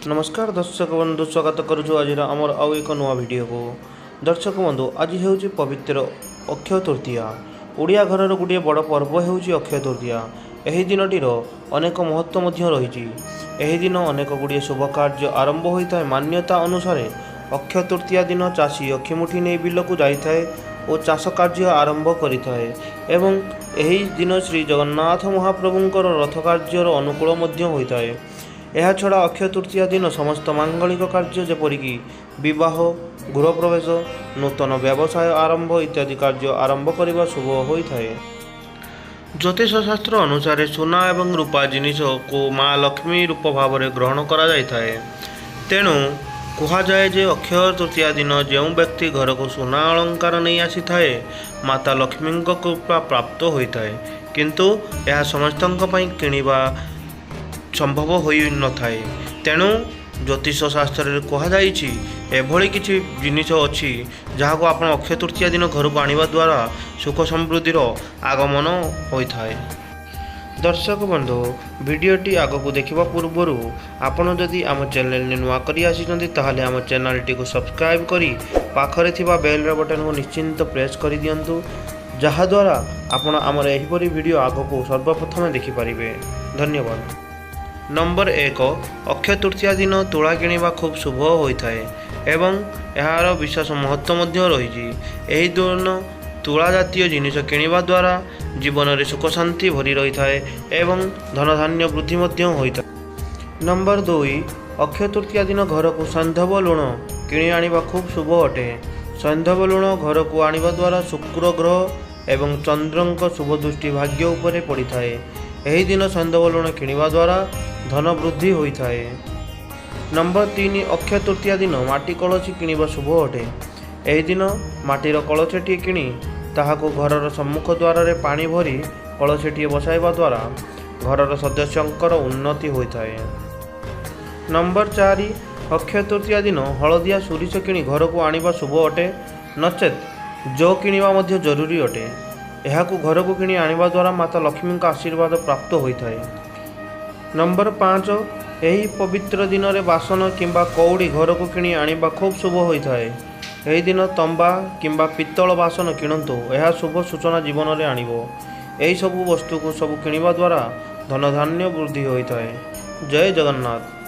नमस्कार दर्शक बंधु स्वागत करुछु आज आमर आउ एक नुआ वीडियो को। दर्शक बंधु आज हेउची पवित्र अक्षय तृतीया। ओडिया घरर गोटे बड़ पर्व हेउची अक्षय तृतीया। एही दिनटीर अनेक महत्व मध्य रहिछि। एही दिन अनेक गुड़िए शुभ कार्य आरंभ होइଥାଏ। मान्यता अनुसार अक्षय तृतीया दिन चाषी अक्षिमुठी नहीं बिलकू जाइଥାଏ और चाष कार्य आरंभ करिଥାଏ एवं एही दिन श्री जगन्नाथ महाप्रभुंकर रथ कार्यर अनुकूल मध्य होइଥାଏ। यह छड़ा अक्षय तृतीया दिन समस्त मांगलिक कार्य जेपरिकी विवाह, गृहप्रवेश, नूतन व्यवसाय आरंभ इत्यादि कार्य आरंभ करने शुभ होता है। ज्योतिष शास्त्र अनुसार सुना एवं रूपा जिनिष को माँ लक्ष्मी रूप भाव में ग्रहण करा जाए। तेणु कहुए जे अक्षय तृतीया दिन जो व्यक्ति घर को सुना अलंकार नहीं आसी थाए माता लक्ष्मी कृपा प्राप्त होता है। किंतु यह समस्त किणवा संभव हो न थाए। तेणु ज्योतिष शास्त्र कहुई एभली किसी जिनिष अच्छी जहाँ को आप अक्षय तृतीया दिन घर को आने द्वारा सुख समृद्धि आगमन होता है। दर्शक बंधु वीडियोटी आग को देखा पूर्वर आपड़ जदि आम चैनल नुआ कर आसी आम चैनल टी सब्सक्राइब करी पाखरे थिबा बेल बटन को निश्चिंत प्रेस कर दियंतु जहाद्वारा आपण आमर एहिपरि वीडियो आग को सर्वप्रथम देखिपारे। धन्यवाद। नंबर 1 अक्षय तृतीया दिन तुला किणवा खूब शुभ होता है एवं यार विशेष महत्व रही। यही दिन तुला जातीय जिनिष किणवा द्वारा जीवन में सुख शांति भरी रही है एवं धन धान्य वृद्धि होता है। नंबर 2 अक्षय तृतीया दिन घर को सैंधव लुण किणी आनिबा खूब शुभ अटे। सैंधव लुण घर को आनिबा द्वारा शुक्र ग्रह एवं चंद्र शुभ दृष्टि भाग्य उपरे पड़ता है। यही दिन सैंधव लुण किणवा द्वारा धन वृद्धि होता है। नंबर 3 अक्षय तृतीया दिन माटी कलसी किणवा शुभ अटे। यही दिन माटीर कलसीटी किणी ताहाको घरर सम्मुख द्वार रे पानी भरी कलसीटी बसाइबा द्वारा घरर सदस्यंकर उन्नति होता है। नंबर 4 अक्षय तृतीया दिन हलदिया सोरिष किणी घर को आनिबा शुभ अटे। नचेत जो किणवा मध्य जरूरी अटे। यह घर को किणी आनिबा द्वारा माता लक्ष्मी का आशीर्वाद प्राप्त होता है। नंबर 5 यही पवित्र दिन रे बासन किंबा कौड़ी घर को किणी आनिबा खूब शुभ होता है। यही दिन तंबा किंबा पित्तल बासन किणतु यह शुभ सूचना जीवन में आणिबो। यही सब वस्तु को सब किणवा द्वारा धन धान्य वृद्धि होता है। जय जगन्नाथ।